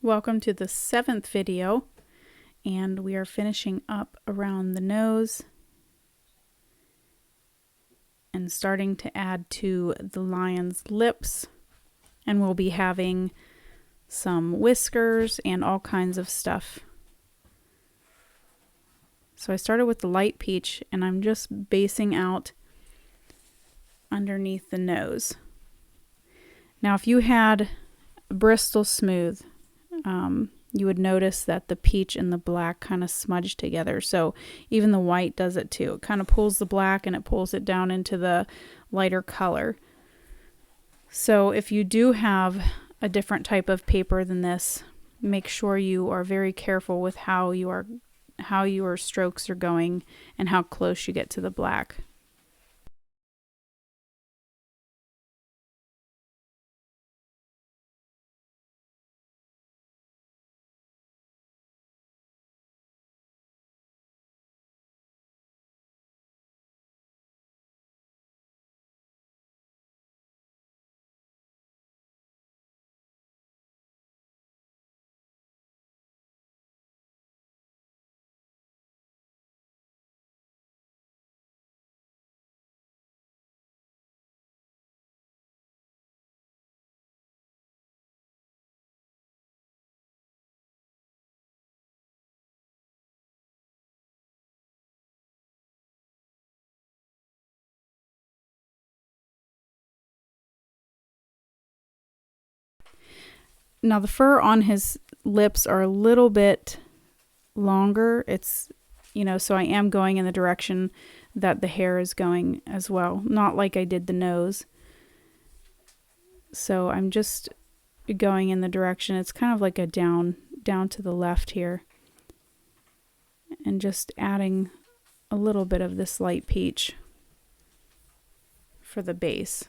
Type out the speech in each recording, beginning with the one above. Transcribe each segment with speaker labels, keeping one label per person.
Speaker 1: Welcome to the 7th video, and we are finishing up around the nose and starting to add to the lion's lips, and we'll be having some whiskers and all kinds of stuff. So I started with the light peach, and I'm just basing out underneath the nose. Now if you had Bristol Smooth, you would notice that the peach and the black kind of smudge together. So even the white does it too. It kind of pulls the black and it pulls it down into the lighter color. So if you do have a different type of paper than this, make sure you are very careful with how your strokes are going and how close you get to the black. Now the fur on his lips are a little bit longer. It's, so I am going in the direction that the hair is going as well. Not like I did the nose. So I'm just going in the direction. It's kind of like a down to the left here. And just adding a little bit of this light peach for the base.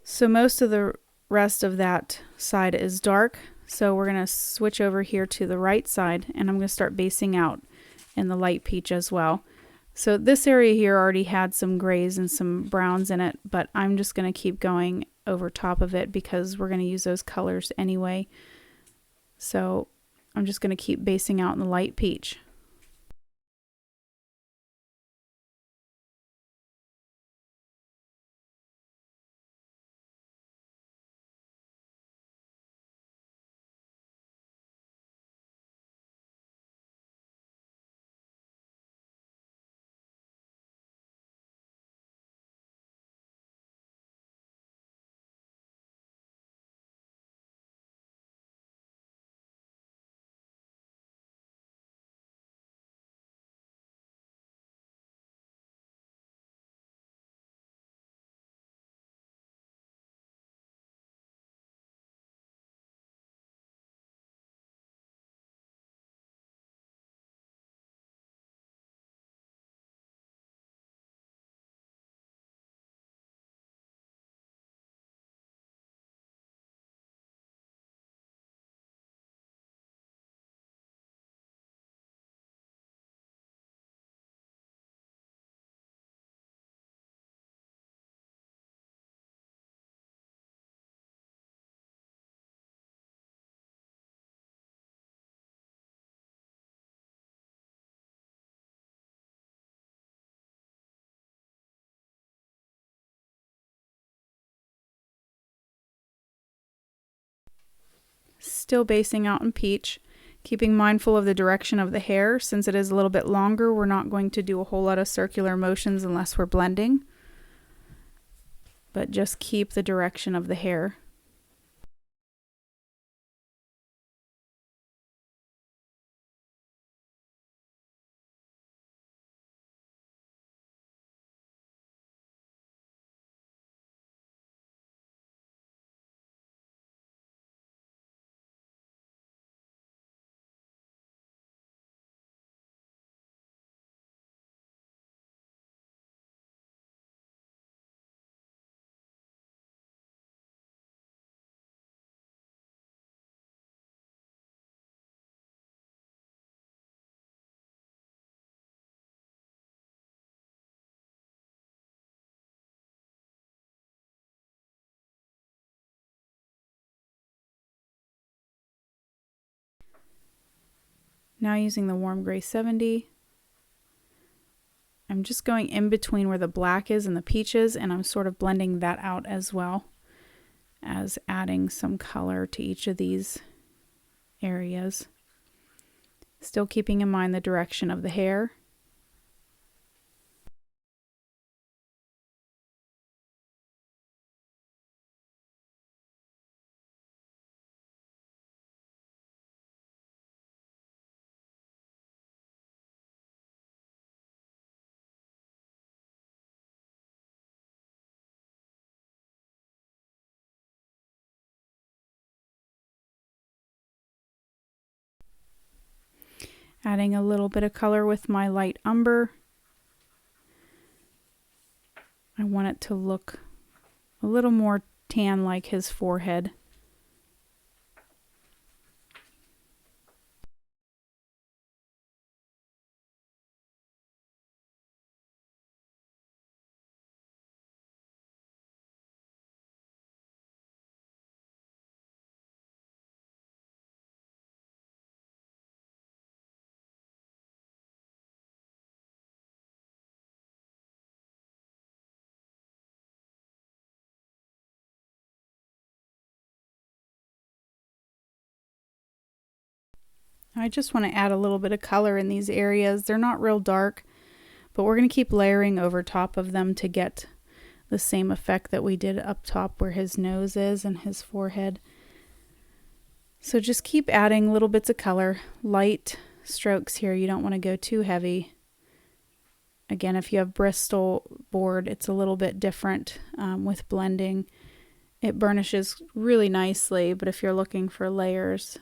Speaker 1: So most of the rest of that side is dark. So we're going to switch over here to the right side, and I'm going to start basing out in the light peach as well. So this area here already had some grays and some browns in it, but I'm just going to keep going over top of it because we're going to use those colors anyway. So I'm just going to keep basing out in the light peach. Still basing out in peach, keeping mindful of the direction of the hair. Since it is a little bit longer, we're not going to do a whole lot of circular motions unless we're blending, but just keep the direction of the hair. Now using the warm gray 70, I'm just going in between where the black is and the peaches, and I'm sort of blending that out as well as adding some color to each of these areas. Still keeping in mind the direction of the hair. Adding a little bit of color with my light umber. I want it to look a little more tan like his forehead. I just want to add a little bit of color in these areas. They're not real dark, but we're going to keep layering over top of them to get the same effect that we did up top where his nose is and his forehead. So just keep adding little bits of color, light strokes here. You don't want to go too heavy. Again, if you have Bristol board, it's a little bit different with blending. It burnishes really nicely, but if you're looking for layers,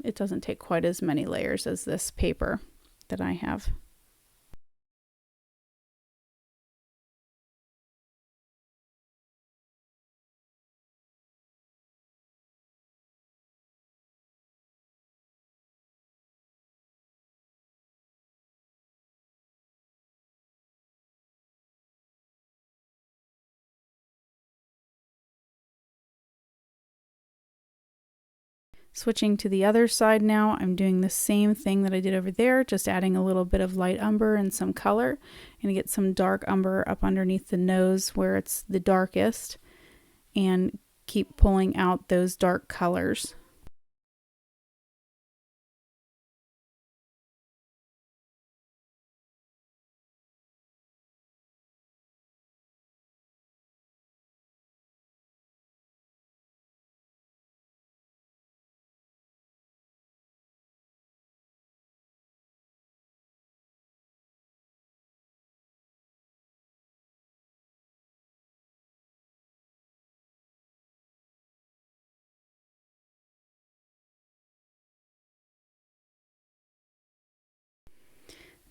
Speaker 1: it doesn't take quite as many layers as this paper that I have. Switching to the other side now, I'm doing the same thing that I did over there, just adding a little bit of light umber and some color. I'm going to get some dark umber up underneath the nose where it's the darkest and keep pulling out those dark colors.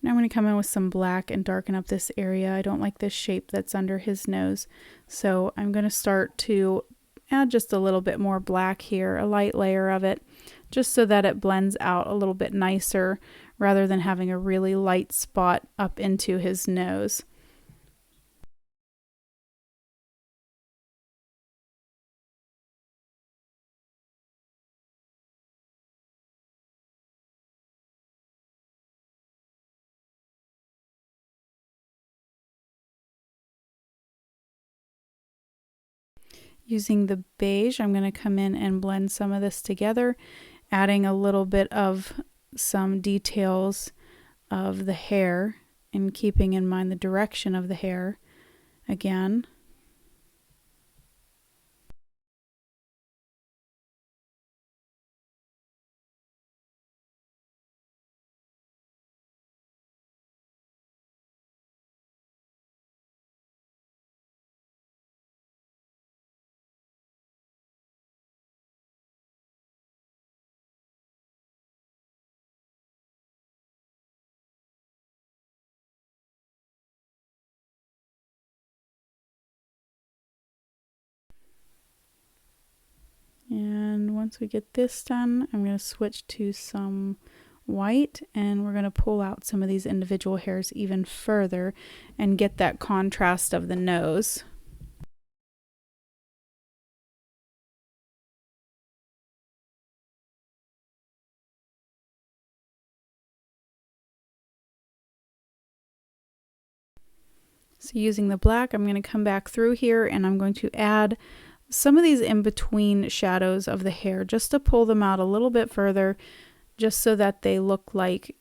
Speaker 1: Now I'm going to come in with some black and darken up this area. I don't like this shape that's under his nose, so I'm going to start to add just a little bit more black here, a light layer of it, just so that it blends out a little bit nicer rather than having a really light spot up into his nose. Using the beige, I'm going to come in and blend some of this together, adding a little bit of some details of the hair and keeping in mind the direction of the hair again. And once we get this done, I'm going to switch to some white and we're going to pull out some of these individual hairs even further and get that contrast of the nose. So using the black, I'm going to come back through here and I'm going to add some of these in between shadows of the hair just to pull them out a little bit further, just so that they look like,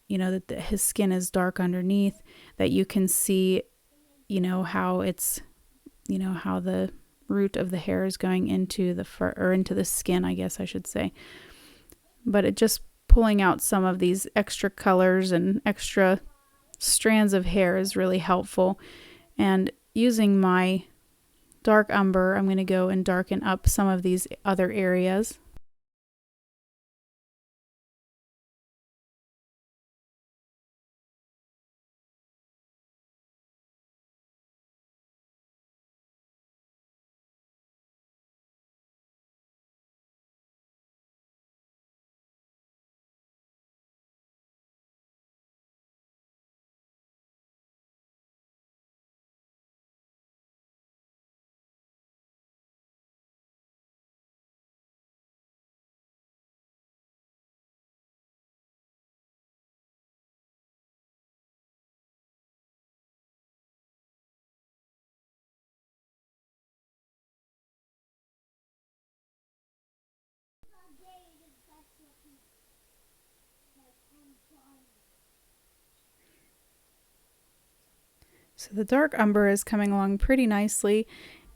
Speaker 1: you know, that his skin is dark underneath, that you can see, you know, how it's, you know, how the root of the hair is going into the fur, or into the skin, I guess I should say. But it just pulling out some of these extra colors and extra strands of hair is really helpful. And using my dark umber, I'm going to go and darken up some of these other areas. So the dark umber is coming along pretty nicely.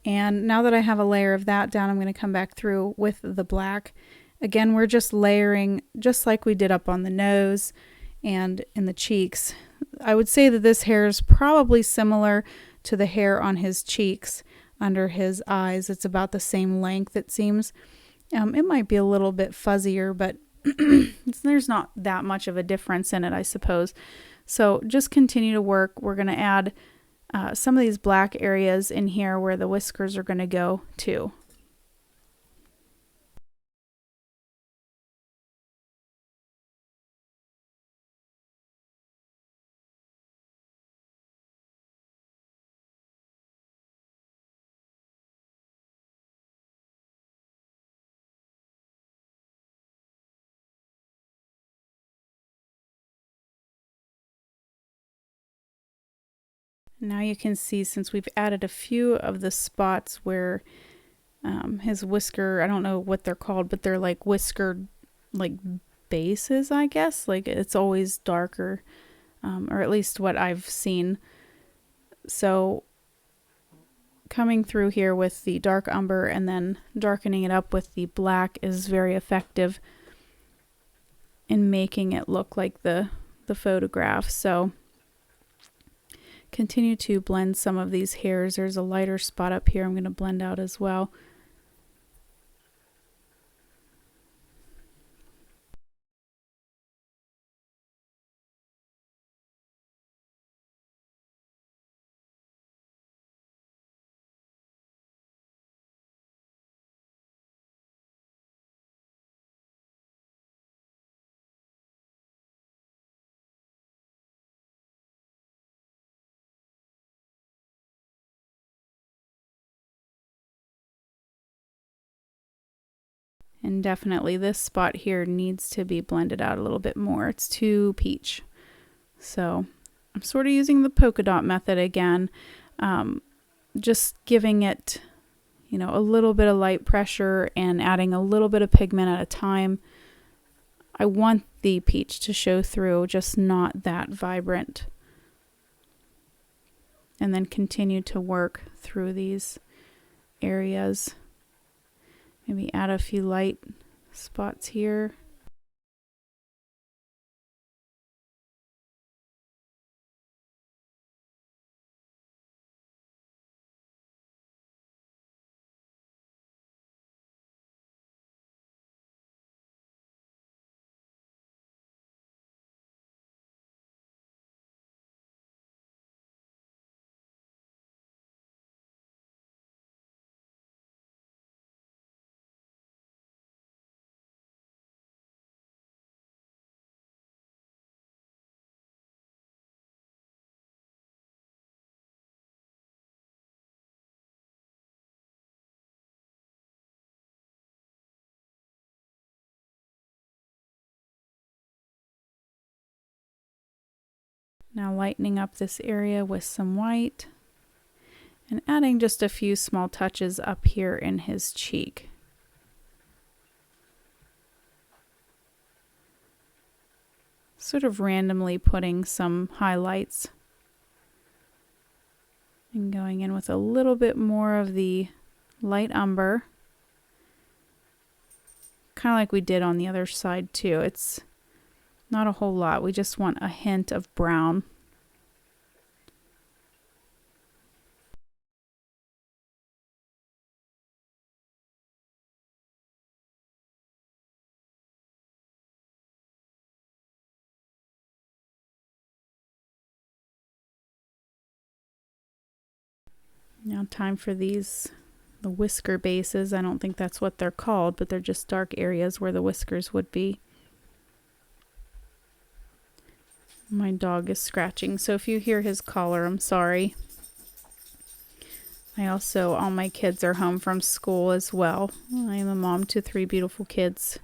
Speaker 1: And now that I have a layer of that down, I'm going to come back through with the black. Again, we're just layering just like we did up on the nose and in the cheeks. I would say that this hair is probably similar to the hair on his cheeks under his eyes. It's about the same length, it seems. It might be a little bit fuzzier, but there's not that much of a difference in it, I suppose. So just continue to work. We're going to add some of these black areas in here where the whiskers are going to go too. Now you can see, since we've added a few of the spots where his whisker, I don't know what they're called, but they're like whiskered like bases, I guess. Like it's always darker, or at least what I've seen. So coming through here with the dark umber and then darkening it up with the black is very effective in making it look like the photograph. So continue to blend some of these hairs. There's a lighter spot up here I'm going to blend out as well. And definitely this spot here needs to be blended out a little bit more. It's too peach. So I'm sort of using the polka dot method again, just giving it, you know, a little bit of light pressure and adding a little bit of pigment at a time. I want the peach to show through, just not that vibrant. And then continue to work through these areas. Maybe add a few light spots here. Now lightening up this area with some white and adding just a few small touches up here in his cheek. Sort of randomly putting some highlights and going in with a little bit more of the light umber, kind of like we did on the other side too. It's not a whole lot. We just want a hint of brown. Now time for these, the whisker bases. I don't think that's what they're called, but they're just dark areas where the whiskers would be. My dog is scratching, so if you hear his collar, I'm sorry. All my kids are home from school as well. I am a mom to 3 beautiful kids,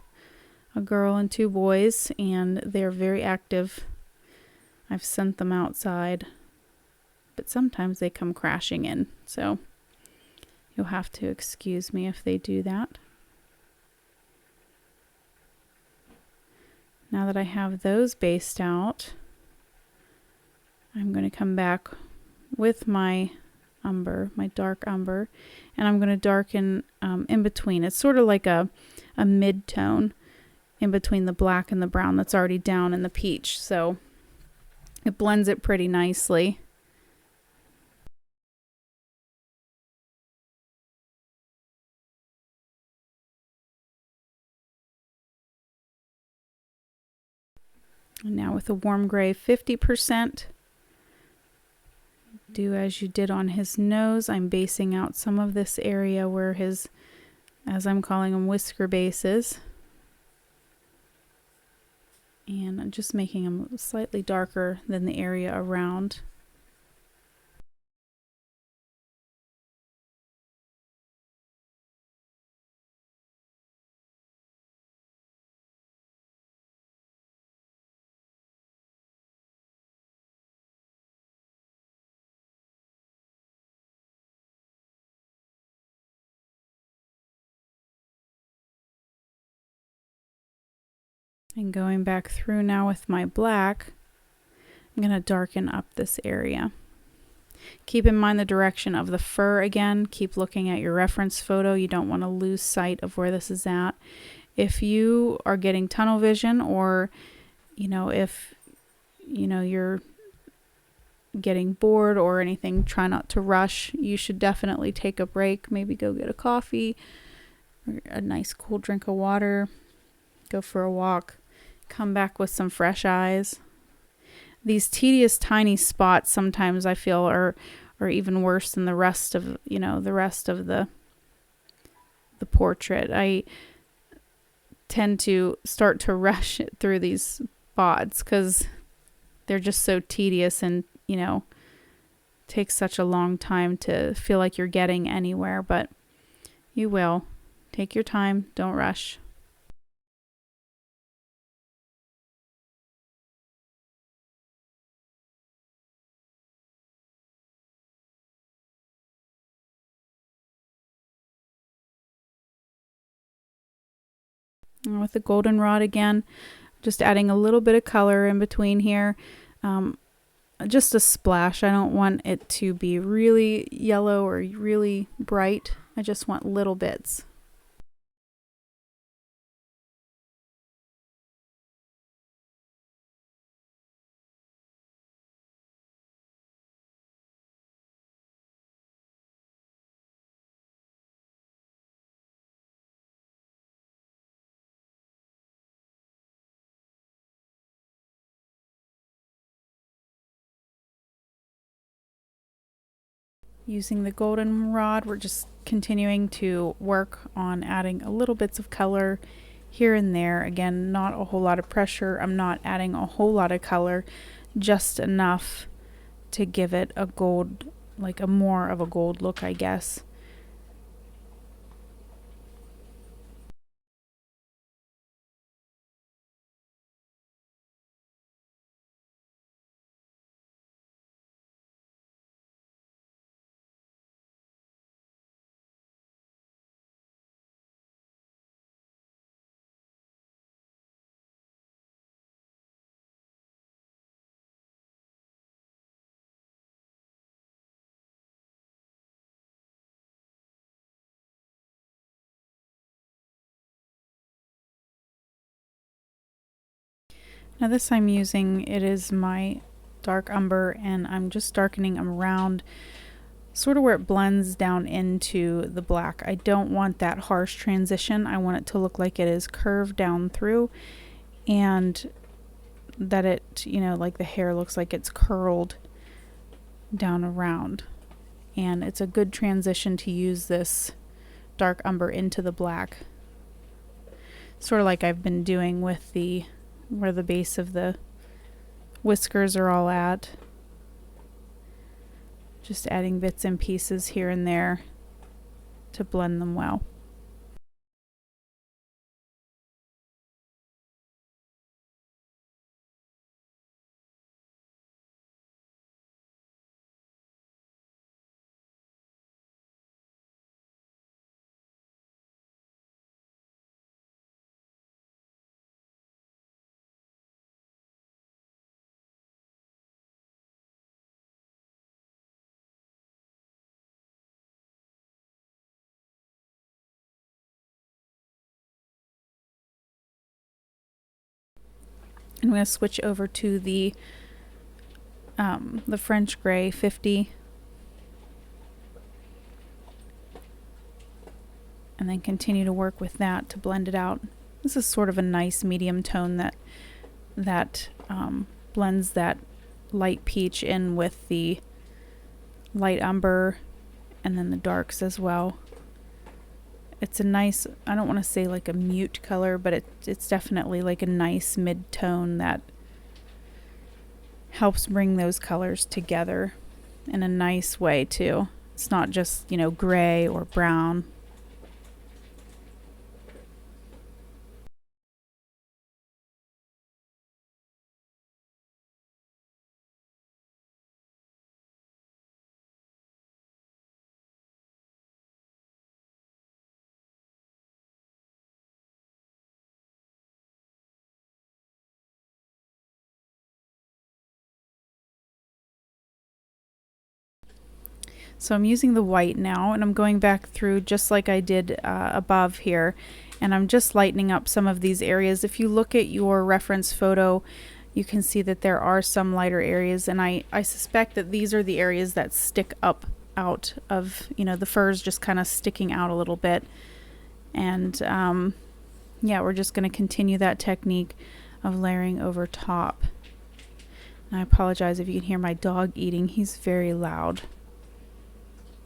Speaker 1: a girl and 2 boys, and they're very active. I've sent them outside, but sometimes they come crashing in, so you'll have to excuse me if they do that. Now that I have those based out, I'm going to come back with my umber, my dark umber, and I'm going to darken in between. It's sort of like a mid-tone in between the black and the brown that's already down in the peach, so it blends it pretty nicely. And now with a warm gray 50%, do as you did on his nose. I'm basing out some of this area where his, as I'm calling them, whisker bases. And I'm just making them slightly darker than the area around. And going back through now with my black, I'm going to darken up this area. Keep in mind the direction of the fur again. Keep looking at your reference photo. You don't want to lose sight of where this is at. If you are getting tunnel vision, or if you're getting bored or anything, try not to rush. You should definitely take a break. Maybe go get a coffee or a nice cool drink of water. Go for a walk. Come back with some fresh eyes. These tedious tiny spots sometimes I feel are even worse than the rest of the portrait. I tend to start to rush through these spots because they're just so tedious, and takes such a long time to feel like you're getting anywhere, but you will. Take your time, don't rush. And with the goldenrod again, just adding a little bit of color in between here. Just a splash. I don't want it to be really yellow or really bright. I just want little bits. Using the goldenrod, we're just continuing to work on adding a little bits of color here and there. Again, not a whole lot of pressure. I'm not adding a whole lot of color, just enough to give it a gold, like a more of a gold look, I guess. Now this I'm using, it is my dark umber, and I'm just darkening them around sort of where it blends down into the black. I don't want that harsh transition. I want it to look like it is curved down through, and that it, you know, like the hair looks like it's curled down around. And it's a good transition to use this dark umber into the black, sort of like I've been doing with the where the base of the whiskers are all at. Just adding bits and pieces here and there to blend them well. I'm going to switch over to the French Gray 50, and then continue to work with that to blend it out. This is sort of a nice medium tone that blends that light peach in with the light umber and then the darks as well. It's a nice, I don't want to say like a mute color, but it's definitely like a nice mid-tone that helps bring those colors together in a nice way too. It's not just, you know, gray or brown. So I'm using the white now, and I'm going back through just like I did above here, and I'm just lightening up some of these areas. If you look at your reference photo, you can see that there are some lighter areas, and I suspect that these are the areas that stick up out of, you know, the furs just kind of sticking out a little bit. And yeah, we're just going to continue that technique of layering over top. And I apologize if you can hear my dog eating. He's very loud.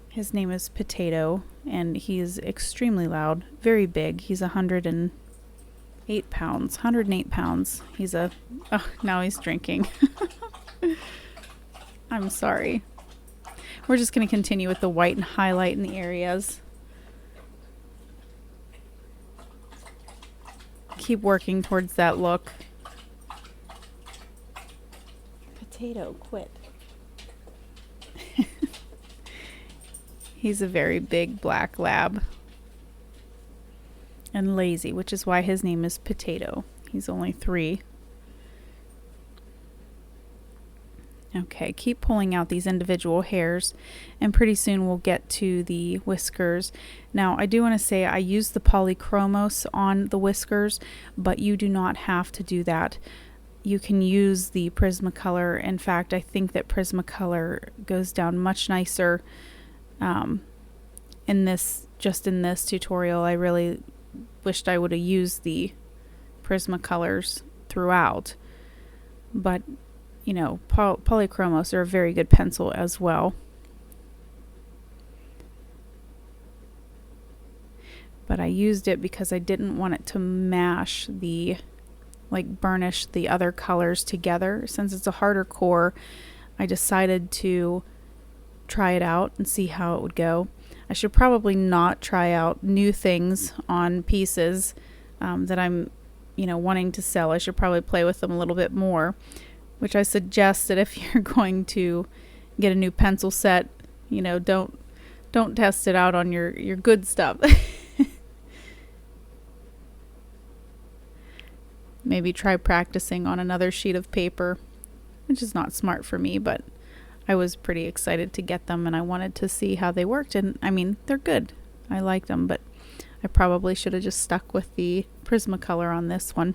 Speaker 1: His name is Potato, and he's extremely loud, very big. He's 108 pounds. 108 pounds. He's a... Oh, now he's drinking. I'm sorry. We're just going to continue with the white and highlight in the areas. Keep working towards that look. Potato, quit. He's a very big black lab and lazy, which is why his name is Potato. He's only 3. Okay, keep pulling out these individual hairs, and pretty soon we'll get to the whiskers. Now, I do want to say I use the Polychromos on the whiskers, but you do not have to do that. You can use the Prismacolor. In fact, I think that Prismacolor goes down much nicer. In this tutorial, I really wished I would have used the Prismacolors throughout, but you know, Polychromos are a very good pencil as well. But I used it because I didn't want it to mash burnish the other colors together. Since it's a harder core, I decided to try it out and see how it would go. I should probably not try out new things on pieces that I'm, you know, wanting to sell. I should probably play with them a little bit more, which I suggest that if you're going to get a new pencil set, you know, don't test it out on your good stuff. Maybe try practicing on another sheet of paper, which is not smart for me, but I was pretty excited to get them, and I wanted to see how they worked. And I mean, they're good. I like them, but I probably should have just stuck with the Prismacolor on this one.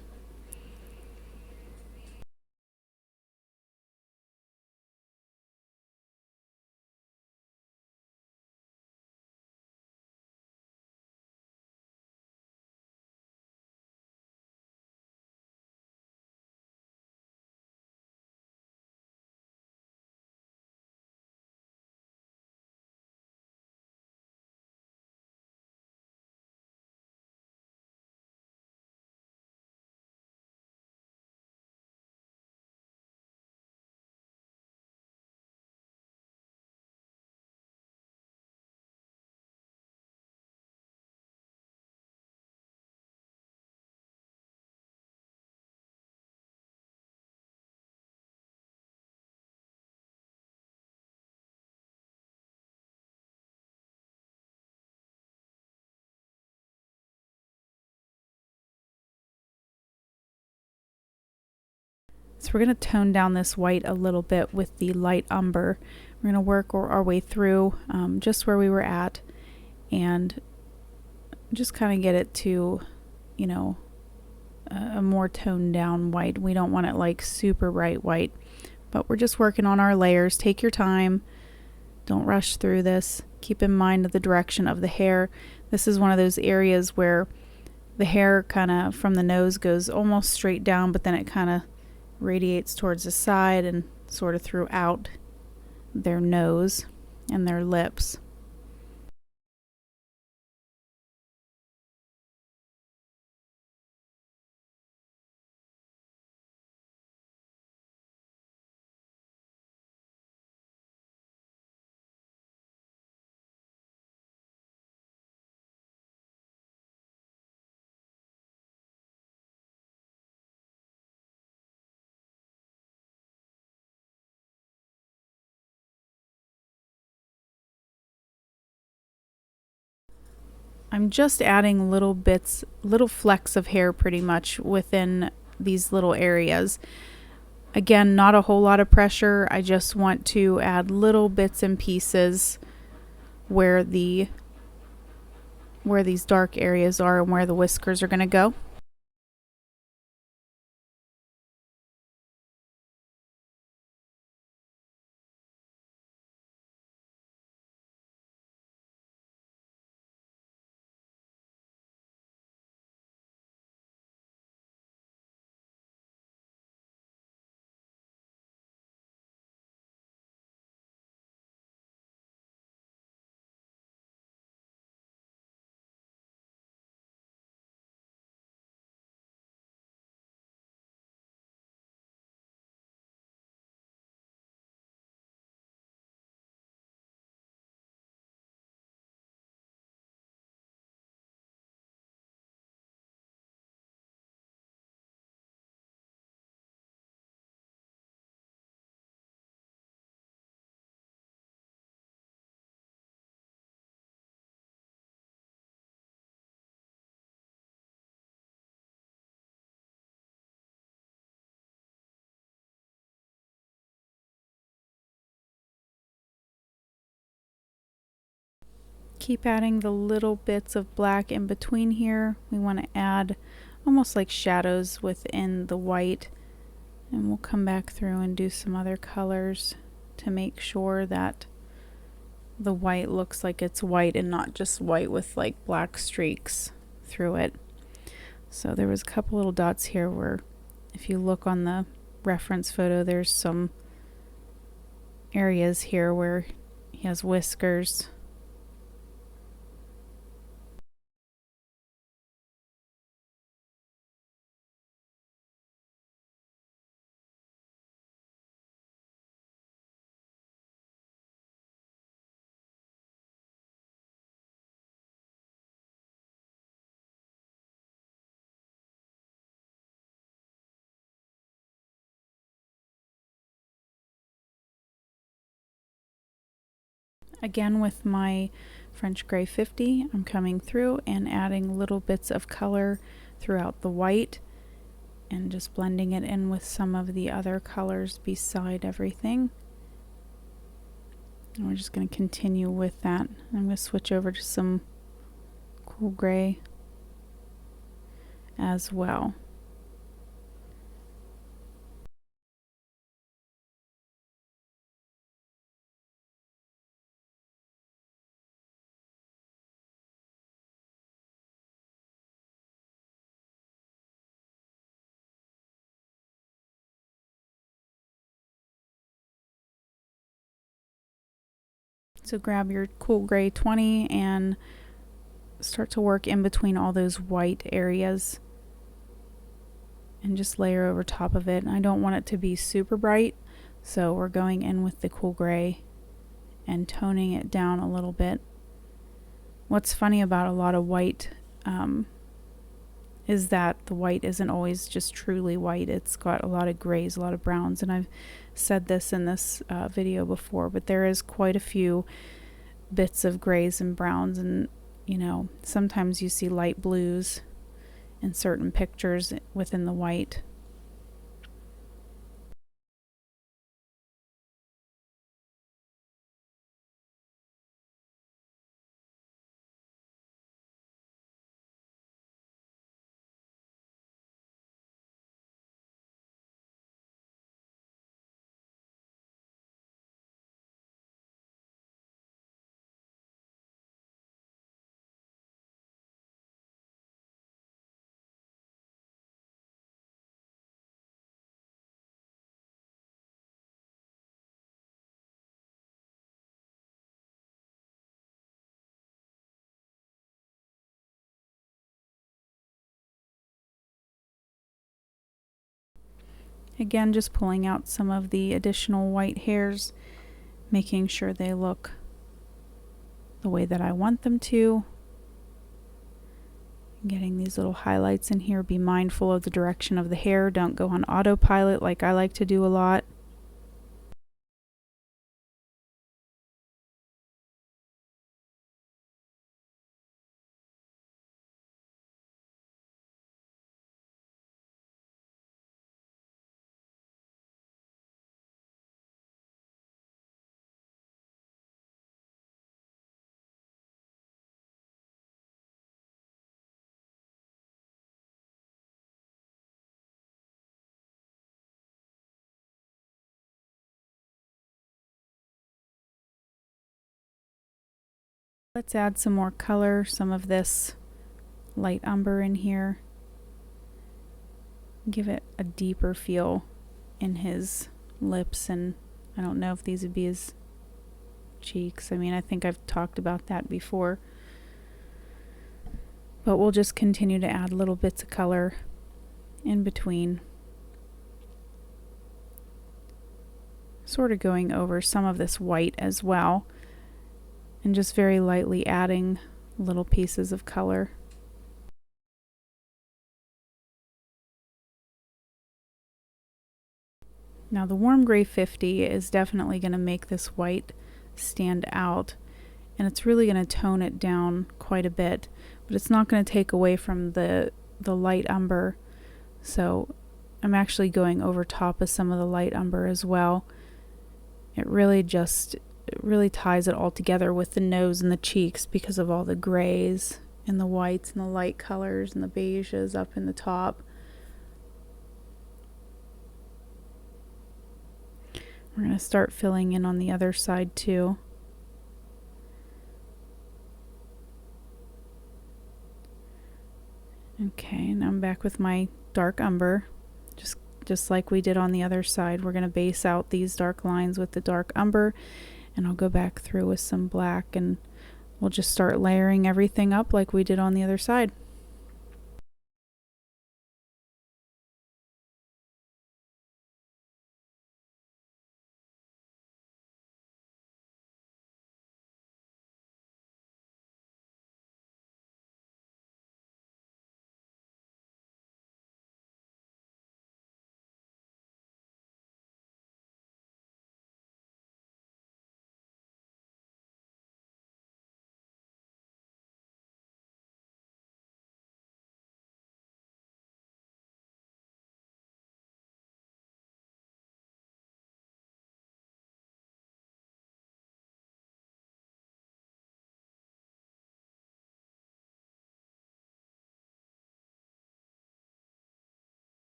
Speaker 1: So we're going to tone down this white a little bit with the light umber. We're going to work our way through just where we were at and just kind of get it to, you know, a more toned down white. We don't want it like super bright white, but we're just working on our layers. Take your time. Don't rush through this. Keep in mind the direction of the hair. This is one of those areas where the hair kind of from the nose goes almost straight down, but then it kind of radiates towards the side and sort of throughout their nose and their lips. I'm just adding little bits, little flecks of hair pretty much within these little areas. Again, not a whole lot of pressure. I just want to add little bits and pieces where these dark areas are and where the whiskers are going to go. Keep adding the little bits of black in between here. We want to add almost like shadows within the white, and we'll come back through and do some other colors to make sure that the white looks like it's white and not just white with like black streaks through it. So there was a couple little dots here where if you look on the reference photo, there's some areas here where he has whiskers. Again, with my French Gray 50, I'm coming through and adding little bits of color throughout the white and just blending it in with some of the other colors beside everything. And we're just going to continue with that. I'm going to switch over to some cool gray as well. So grab your cool gray 20 and start to work in between all those white areas and just layer over top of it. I don't want it to be super bright, so we're going in with the cool gray and toning it down a little bit. What's funny about a lot of white is that the white isn't always just truly white. It's got a lot of grays, a lot of browns, and I've said this in this video before, but there is quite a few bits of grays and browns, and you know, sometimes you see light blues in certain pictures within the white. Again, just pulling out some of the additional white hairs, making sure they look the way that I want them to. Getting these little highlights in here. Be mindful of the direction of the hair. Don't go on autopilot like I like to do a lot. Let's add some more color, some of this light umber in here. Give it a deeper feel in his lips, and I don't know if these would be his cheeks. I mean, I think I've talked about that before. But we'll just continue to add little bits of color in between. Sort of going over some of this white as well, and just very lightly adding little pieces of color. Now the Warm Gray 50 is definitely going to make this white stand out, and it's really going to tone it down quite a bit, but it's not going to take away from the light umber. So I'm actually going over top of some of the light umber as well. It really ties it all together with the nose and the cheeks because of all the grays and the whites and the light colors and the beiges up in the top. We're going to start filling in on the other side too. Okay, now I'm back with my dark umber. Just like we did on the other side, we're going to base out these dark lines with the dark umber, and I'll go back through with some black, and we'll just start layering everything up like we did on the other side.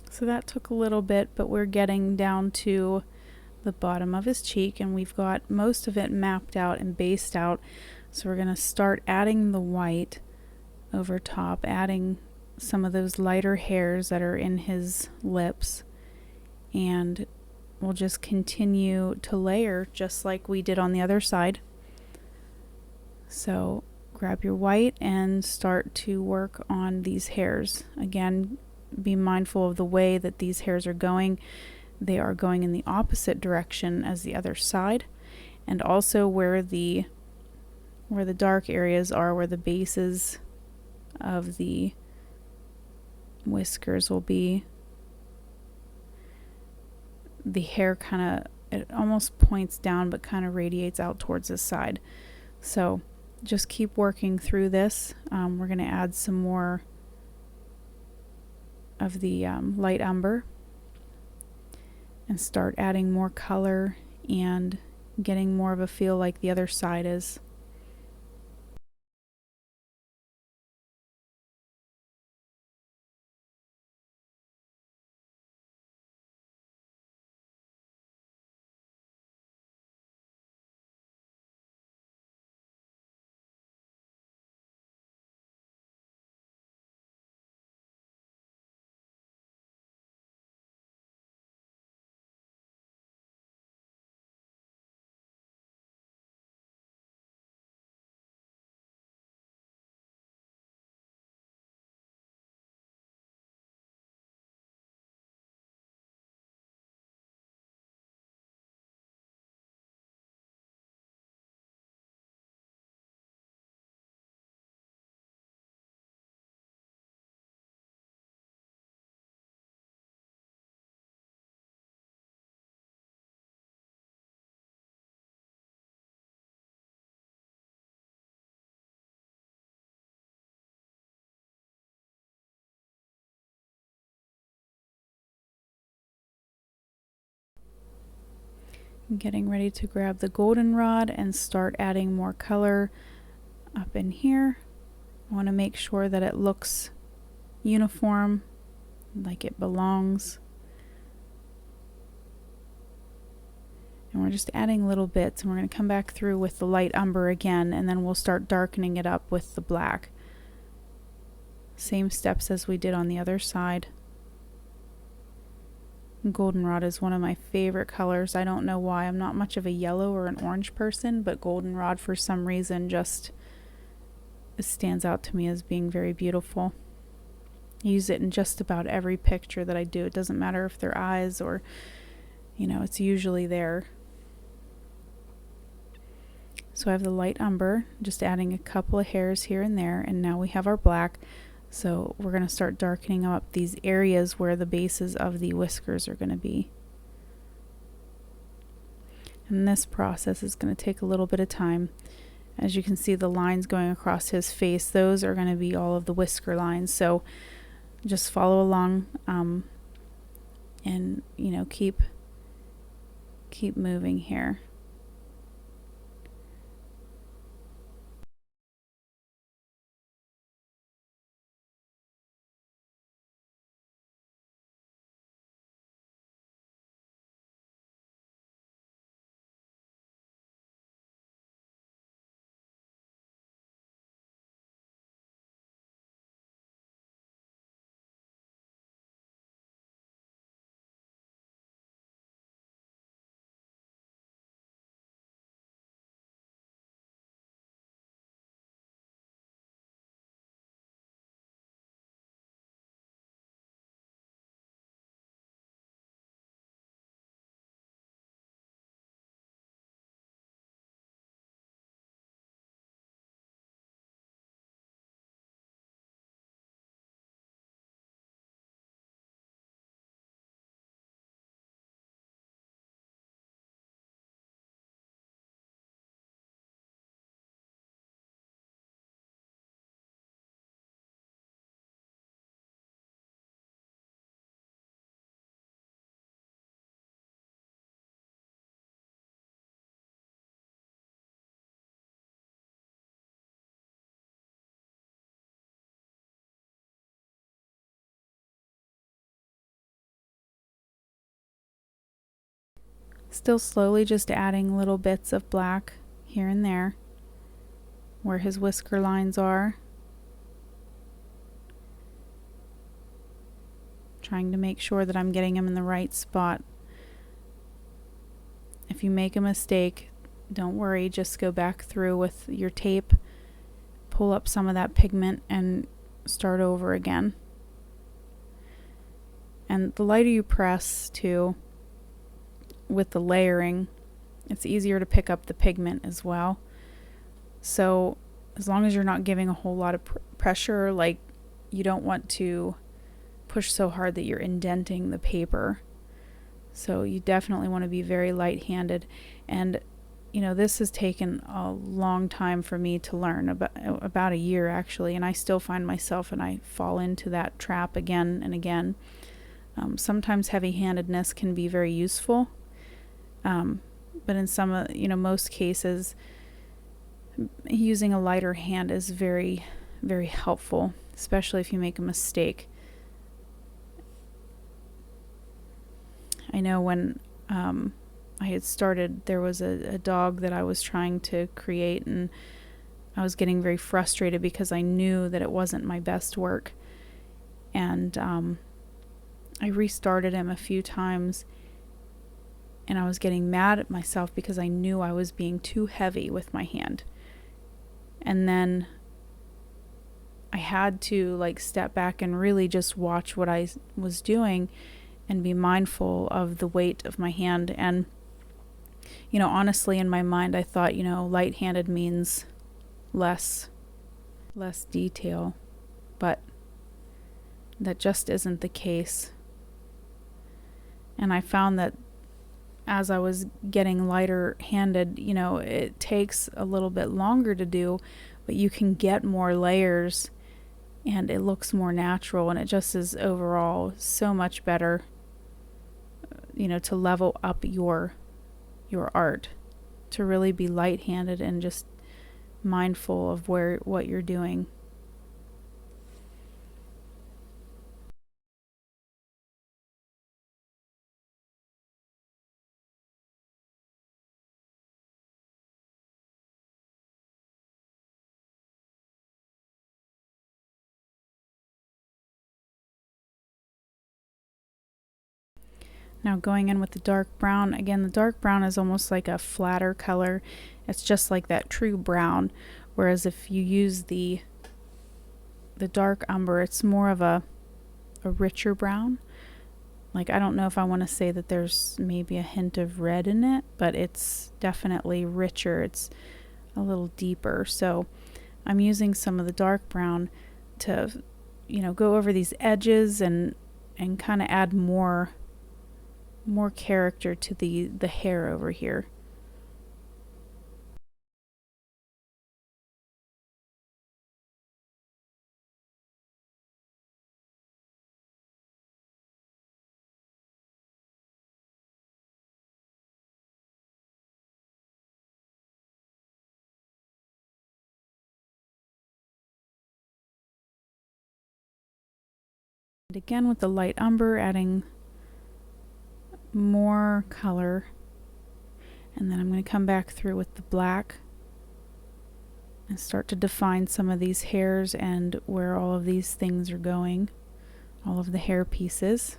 Speaker 1: So that took a little bit, but we're getting down to the bottom of his cheek, and we've got most of it mapped out and based out. So we're going to start adding the white over top, adding some of those lighter hairs that are in his lips, and we'll just continue to layer just like we did on the other side. So grab your white and start to work on these hairs. Again, be mindful of the way that these hairs are going. They are going in the opposite direction as the other side, and also where the dark areas are, where the bases of the whiskers will be. The hair kind of, it almost points down but kind of radiates out towards the side. So just keep working through this. We're going to add some more of the light umber and start adding more color and getting more of a feel like the other side is. I'm getting ready to grab the goldenrod and start adding more color up in here. I want to make sure that it looks uniform, like it belongs. And we're just adding little bits, and we're going to come back through with the light umber again, and then we'll start darkening it up with the black. Same steps as we did on the other side. Goldenrod is one of my favorite colors. I don't know why. I'm not much of a yellow or an orange person, but goldenrod for some reason just stands out to me as being very beautiful. I use it in just about every picture that I do. It doesn't matter if they're eyes or, you know, it's usually there. So I have the light umber, just adding a couple of hairs here and there, and now we have our black. So we're going to start darkening up these areas where the bases of the whiskers are going to be. And this process is going to take a little bit of time. As you can see, the lines going across his face, those are going to be all of the whisker lines. So just follow along, and you know, keep moving here. Still slowly just adding little bits of black here and there where his whisker lines are. Trying to make sure that I'm getting him in the right spot. If you make a mistake, don't worry, just go back through with your tape, pull up some of that pigment and start over again. And the lighter you press too, with the layering, it's easier to pick up the pigment as well. So as long as you're not giving a whole lot of pressure, like you don't want to push so hard that you're indenting the paper. So you definitely want to be very light-handed. And this has taken a long time for me to learn, about a year actually, and I still find myself and I fall into that trap again and again. Sometimes heavy-handedness can be very useful, but in most cases, using a lighter hand is very, very helpful, especially if you make a mistake. I know when I had started, there was a dog that I was trying to create, and I was getting very frustrated because I knew that it wasn't my best work. And I restarted him a few times, and I was getting mad at myself because I knew I was being too heavy with my hand. And then I had to step back and really just watch what I was doing and be mindful of the weight of my hand. And honestly, in my mind, I thought, light-handed means less detail, but that just isn't the case. And I found that as I was getting lighter handed, it takes a little bit longer to do, but you can get more layers and it looks more natural, and it just is overall so much better, to level up your art, to really be light-handed and just mindful of what you're doing. Now going in with the dark brown, again, the dark brown is almost like a flatter color. It's just like that true brown, whereas if you use the dark umber, it's more of a richer brown. I don't know if I want to say that there's maybe a hint of red in it, but it's definitely richer. It's a little deeper. So I'm using some of the dark brown to, go over these edges and kind of add more character to the hair over here. And again with the light umber, adding more color, and then I'm going to come back through with the black and start to define some of these hairs and where all of these things are going, all of the hair pieces.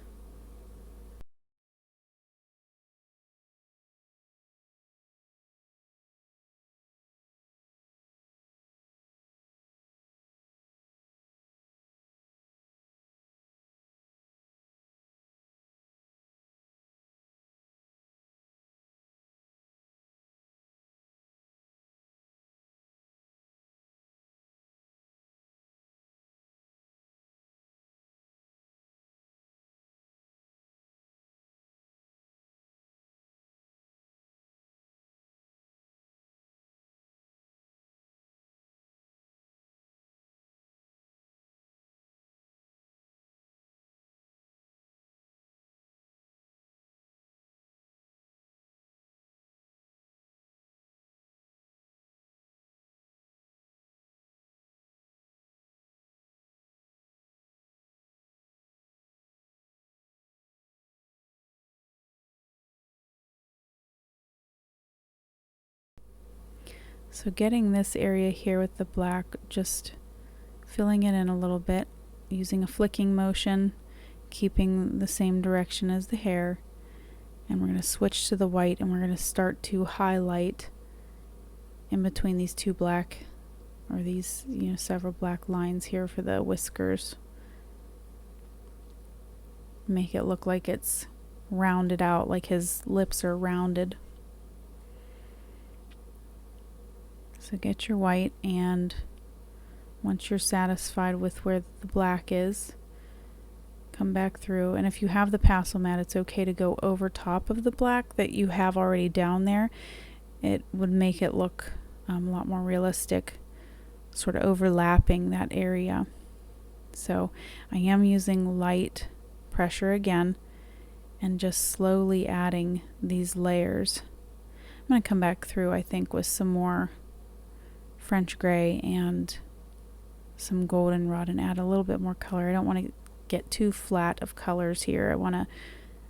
Speaker 1: So getting this area here with the black, just filling it in a little bit, using a flicking motion, keeping the same direction as the hair. And we're going to switch to the white, and we're going to start to highlight in between these two black, or these, several black lines here for the whiskers. Make it look like it's rounded out, like his lips are rounded. So get your white, and once you're satisfied with where the black is, Come back through, and if you have the pastel mat, it's okay to go over top of the black that you have already down there. It would make it look a lot more realistic, sort of overlapping that area. So I am using light pressure again and just slowly adding these layers. I'm going to come back through, I think, with some more French gray and some goldenrod and add a little bit more color. I don't want to get too flat of colors here. I want to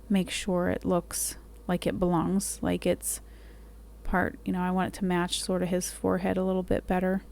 Speaker 1: make sure it looks like it belongs, like it's part, you know, I want it to match sort of his forehead a little bit better.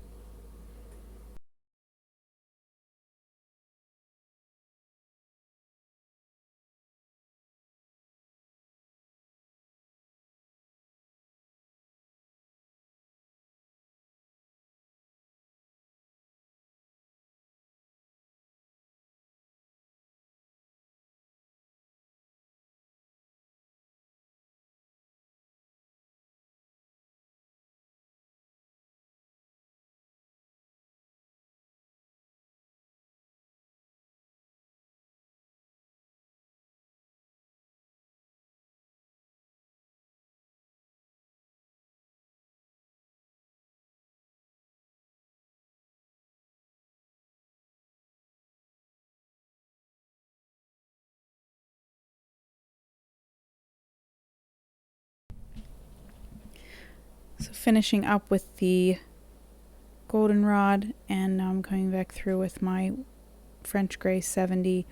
Speaker 1: So finishing up with the goldenrod, and now I'm coming back through with my French Gray 70,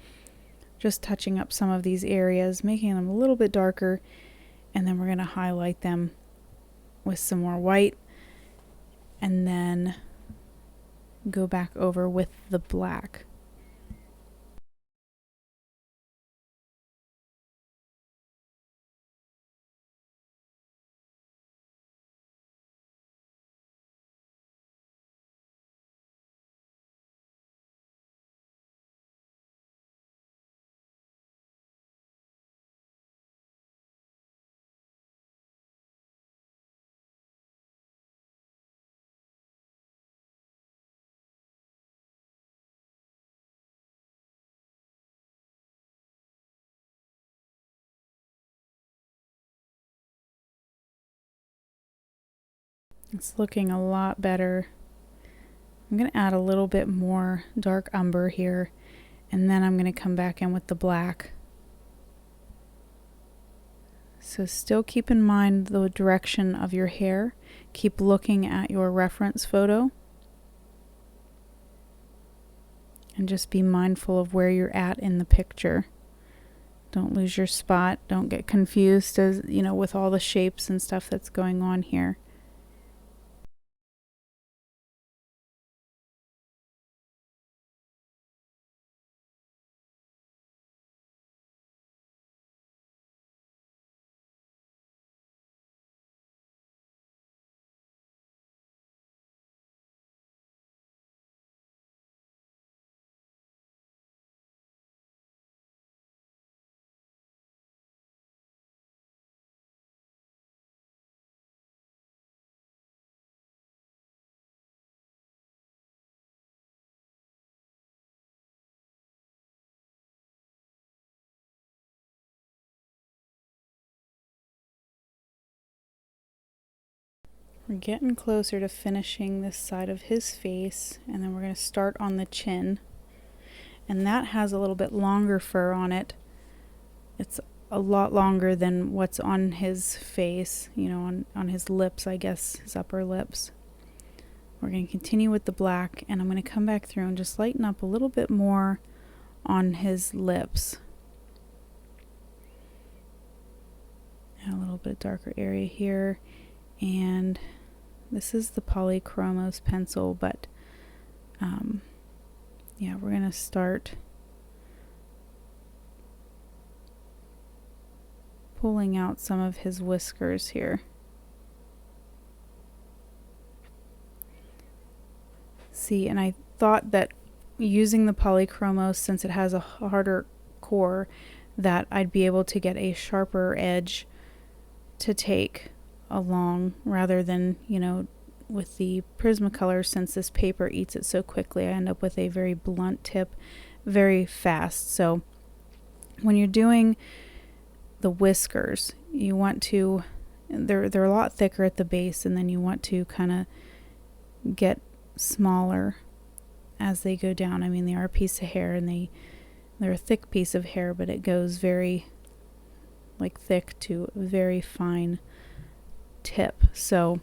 Speaker 1: just touching up some of these areas, making them a little bit darker, and then we're going to highlight them with some more white, and then go back over with the black. It's looking a lot better. I'm going to add a little bit more dark umber here, and then I'm going to come back in with the black. So still keep in mind the direction of your hair. Keep looking at your reference photo. And just be mindful of where you're at in the picture. Don't lose your spot. Don't get confused, as you know, with all the shapes and stuff that's going on here. We're getting closer to finishing this side of his face, and then we're going to start on the chin. And that has a little bit longer fur on it. It's a lot longer than what's on his face, you know, on his lips, I guess, his upper lips. We're going to continue with the black, and I'm going to come back through and just lighten up a little bit more on his lips. And a little bit darker area here, and this is the Polychromos pencil, but yeah, we're going to start pulling out some of his whiskers here. See, and I thought that using the Polychromos, since it has a harder core, that I'd be able to get a sharper edge to take along, rather than, you know, with the Prismacolor, since this paper eats it so quickly, I end up with a very blunt tip very fast. So When you're doing the whiskers, you want to, they're a lot thicker at the base, and then you want to kind of get smaller as they go down. I mean, they are a piece of hair, and they're a thick piece of hair, but it goes very thick to a very fine tip. So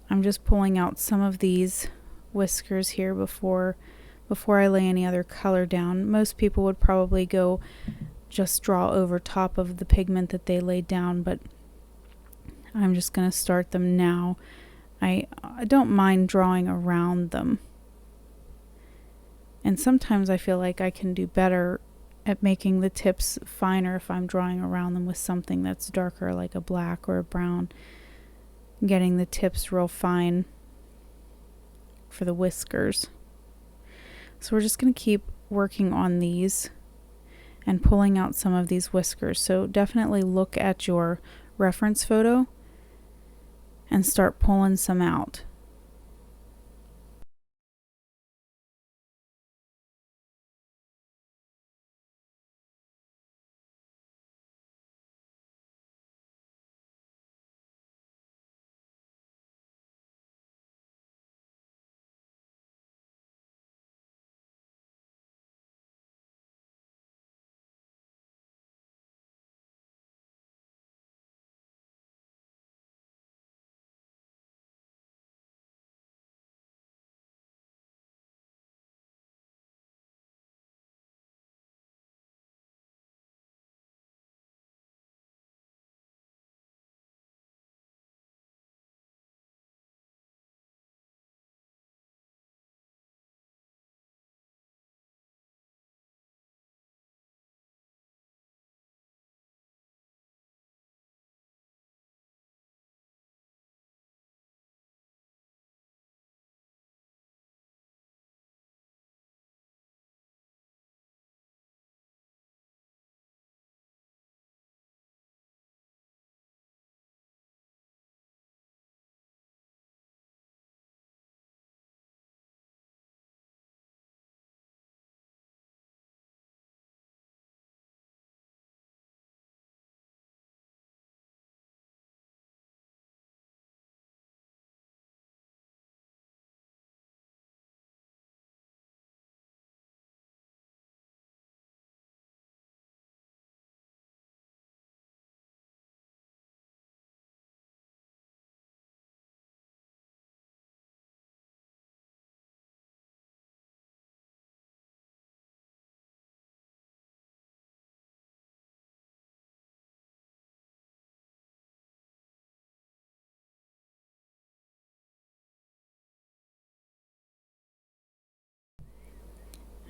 Speaker 1: I'm just pulling out some of these whiskers here before I lay any other color down. Most people would probably go just draw over top of the pigment that they laid down, but I'm just going to start them now. I don't mind drawing around them. And sometimes I feel like I can do better at making the tips finer if I'm drawing around them with something that's darker, like a black or a brown. Getting the tips real fine for the whiskers. So we're just going to keep working on these and pulling out some of these whiskers. So definitely look at your reference photo and start pulling some out.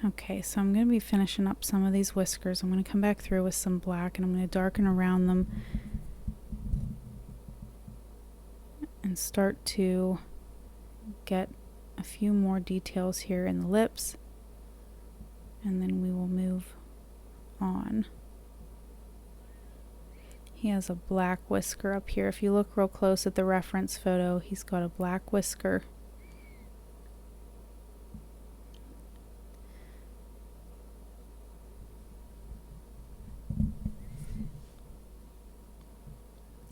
Speaker 1: Okay, so I'm going to be finishing up some of these whiskers. I'm going to come back through with some black, and I'm going to darken around them and start to get a few more details here in the lips, and then we will move on. He has a black whisker up here. If you look real close at the reference photo, he's got a black whisker.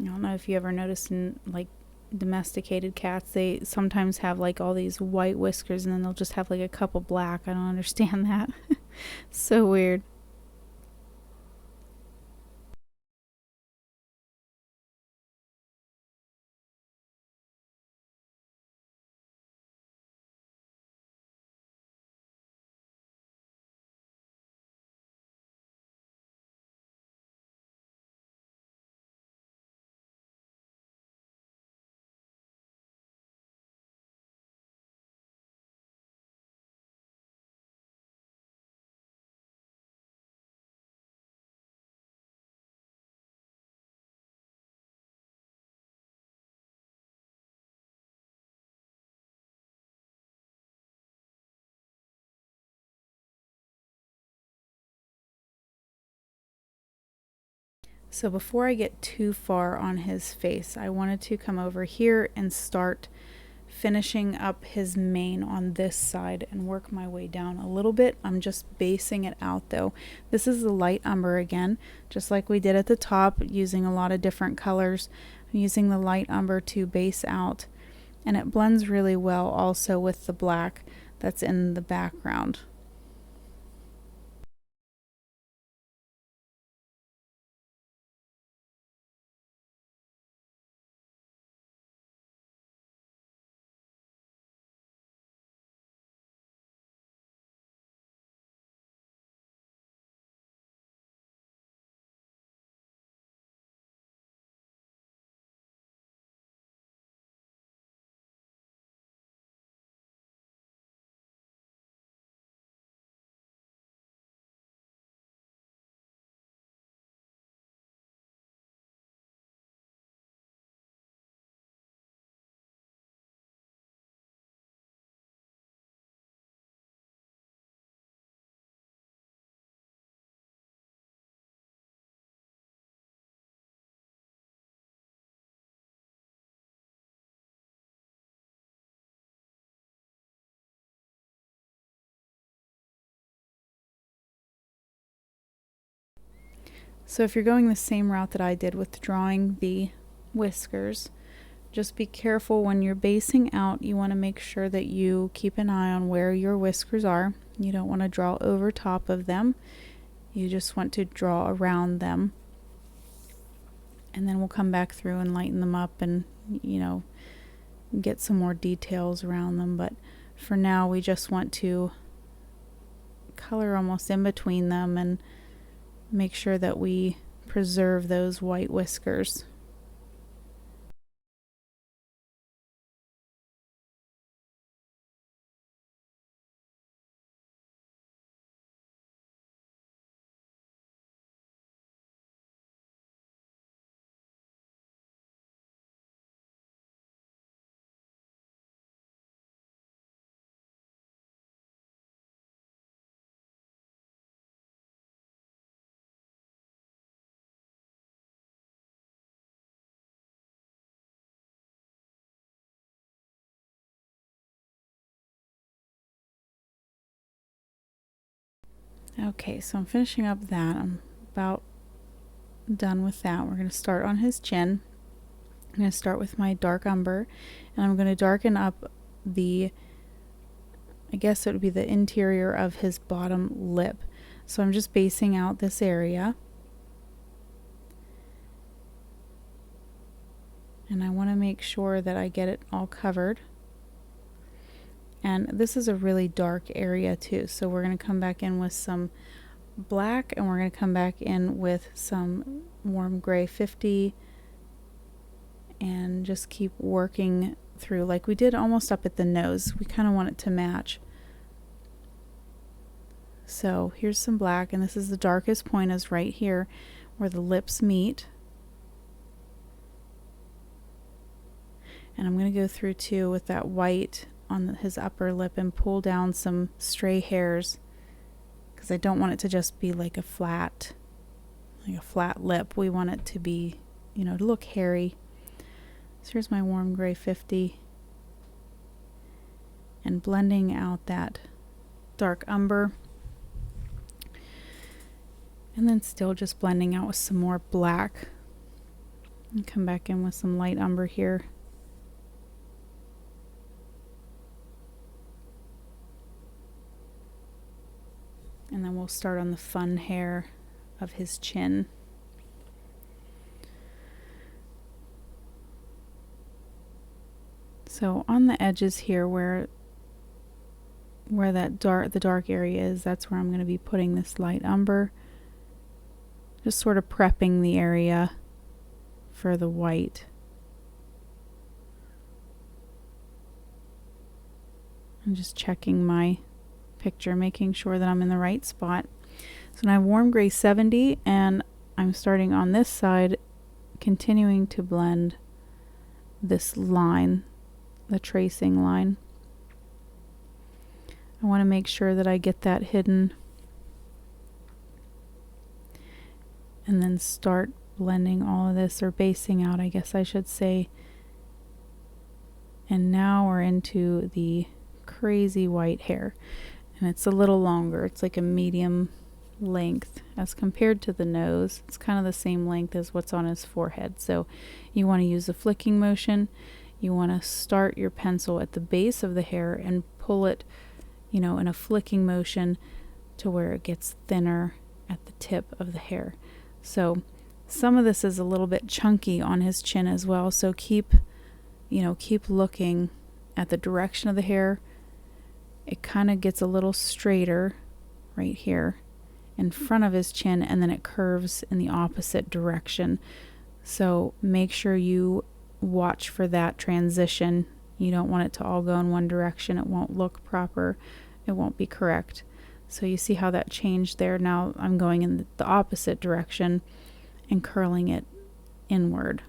Speaker 1: I don't know if you ever noticed in domesticated cats, they sometimes have all these white whiskers, and then they'll just have a couple black. I don't understand that. So weird. So before I get too far on his face, I wanted to come over here and start finishing up his mane on this side and work my way down a little bit. I'm just basing it out though. This is the light umber again, just like we did at the top, using a lot of different colors. I'm using the light umber to base out, and it blends really well also with the black that's in the background. So if you're going the same route that I did with drawing the whiskers, just be careful when you're basing out. You want to make sure that you keep an eye on where your whiskers are. You don't want to draw over top of them. You just want to draw around them. And then we'll come back through and lighten them up and, you know, get some more details around them. But for now, we just want to color almost in between them and make sure that we preserve those white whiskers. Okay, so I'm finishing up that. I'm about done with that. We're going to start on his chin. I'm going to start with my dark umber, and I'm going to darken up the, I guess it would be the interior of his bottom lip. So I'm just basing out this area. And I want to make sure that I get it all covered. And this is a really dark area too, so we're going to come back in with some black, and we're going to come back in with some warm gray 50 and just keep working through like we did almost up at the nose. We kind of want it to match. So here's some black, and this is the darkest point, is right here where the lips meet. And I'm going to go through too with that white on his upper lip and pull down some stray hairs, because I don't want it to just be like a flat lip. We want it to be, you know, to look hairy. So here's my warm gray 50 and blending out that dark umber, and then still just blending out with some more black, and come back in with some light umber here. And then we'll start on the fun hair of his chin. So on the edges here where that the dark area is, that's where I'm going to be putting this light umber. Just sort of prepping the area for the white. I'm just checking my picture, making sure that I'm in the right spot. So now I have warm gray 70, and I'm starting on this side, continuing to blend this line, the tracing line. I want to make sure that I get that hidden, and then start blending all of this, or basing out, I guess I should say, And now we're into the crazy white hair. And it's a little longer. It's like a medium length as compared to the nose. It's kind of the same length as what's on his forehead. So you want to use a flicking motion. You want to start your pencil at the base of the hair and pull it, you know, in a flicking motion to where it gets thinner at the tip of the hair. So some of this is a little bit chunky on his chin as well. So keep looking at the direction of the hair. It kind of gets a little straighter right here in front of his chin, and then it curves in the opposite direction. So make sure you watch for that transition. You don't want it to all go in one direction. It won't look proper. It won't be correct. So you see how that changed there. Now I'm going in the opposite direction and curling it inward.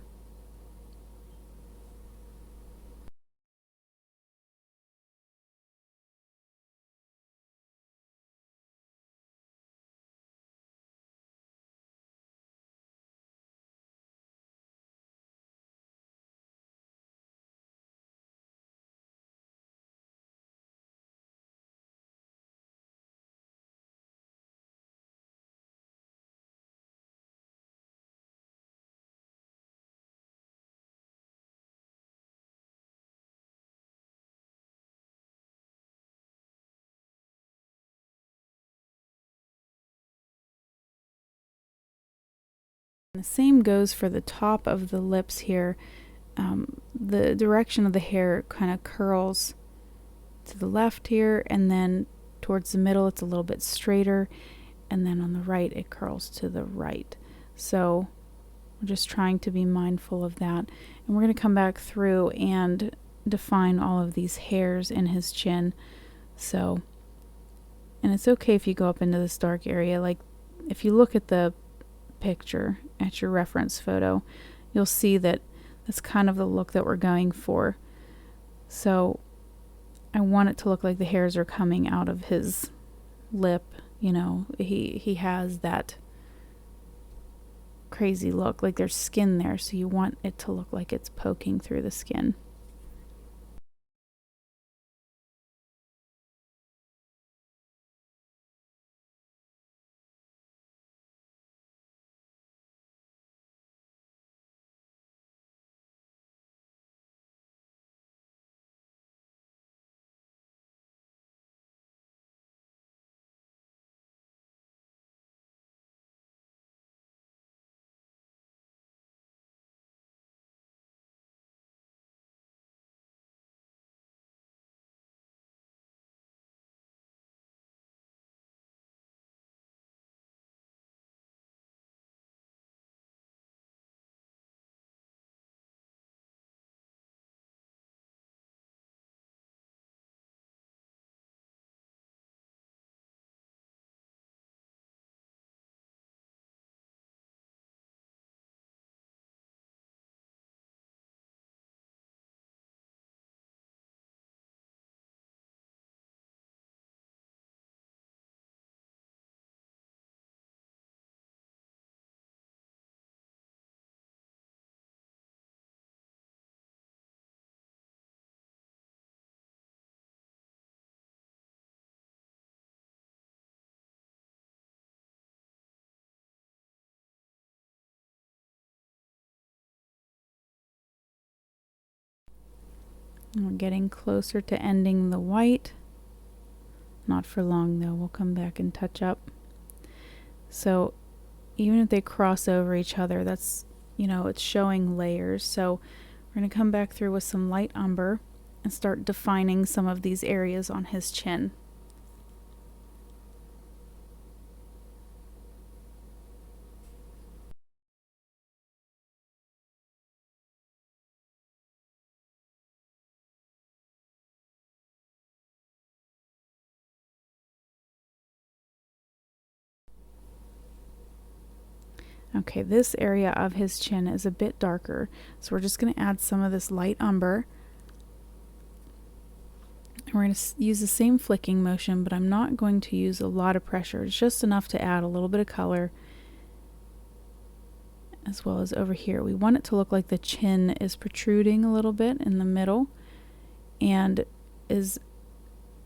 Speaker 1: The same goes for the top of the lips here. The direction of the hair kind of curls to the left here, and then towards the middle it's a little bit straighter, and then on the right it curls to the right. So we're just trying to be mindful of that. And we're going to come back through and define all of these hairs in his chin. So, and it's okay if you go up into this dark area. Like if you look at the picture, at your reference photo, you'll see that that's kind of the look that we're going for. So I want it to look like the hairs are coming out of his lip. You know, he has that crazy look, like there's skin there, so you want it to look like it's poking through the skin. And we're getting closer to ending the white. Not for long though, we'll come back and touch up. So even if they cross over each other, that's, you know, it's showing layers. So we're going to come back through with some light umber and start defining some of these areas on his chin. Okay, this area of his chin is a bit darker, so we're just going to add some of this light umber. And we're going to use the same flicking motion, but I'm not going to use a lot of pressure. It's just enough to add a little bit of color, as well as over here. We want it to look like the chin is protruding a little bit in the middle, and is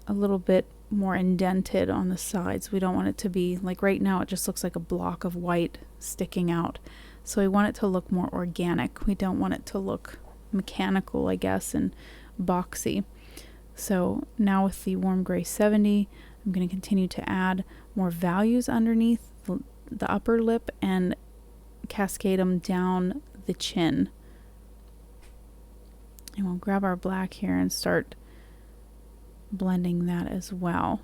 Speaker 1: a little bit more indented on the sides. We don't want it to be like right now it just looks like a block of white sticking out. So we want it to look more organic. We don't want it to look mechanical, I guess, and boxy. So now with the Warm Gray 70, I'm going to continue to add more values underneath the upper lip and cascade them down the chin. And we'll grab our black here and start blending that as well.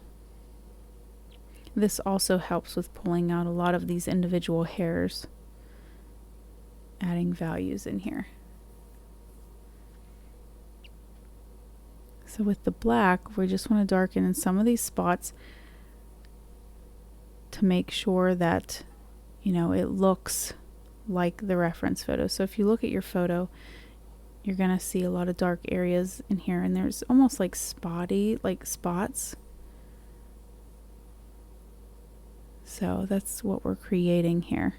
Speaker 1: This also helps with pulling out a lot of these individual hairs, adding values in here. So with the black, we just want to darken in some of these spots to make sure that, you know, it looks like the reference photo. So if you look at your photo, you're going to see a lot of dark areas in here, and there's almost like spotty, like spots. So that's what we're creating here.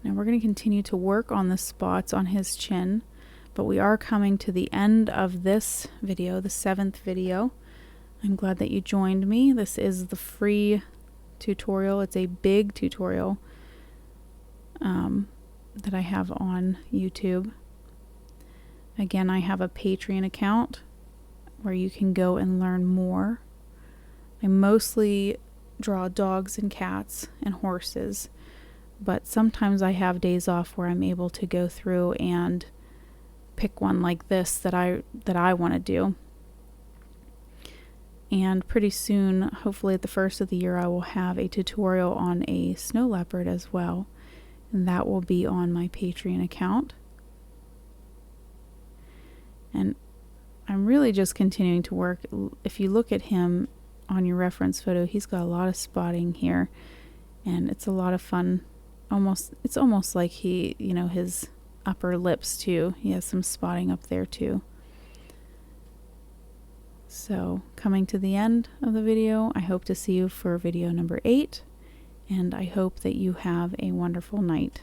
Speaker 1: Now we're going to continue to work on the spots on his chin, but we are coming to the end of this video, the 7th video. I'm glad that you joined me. This is the free tutorial. It's a big tutorial that I have on YouTube. Again, I have a Patreon account where you can go and learn more. I mostly draw dogs and cats and horses, but sometimes I have days off where I'm able to go through and pick one like this that I want to do. And pretty soon, hopefully at the first of the year, I will have a tutorial on a snow leopard as well, and that will be on my Patreon account. And I'm really just continuing to work. If you look at him on your reference photo, he's got a lot of spotting here, and it's a lot of fun. It's almost like he, you know, his upper lips too. He has some spotting up there too. So coming to the end of the video, I hope to see you for video number 8, and I hope that you have a wonderful night.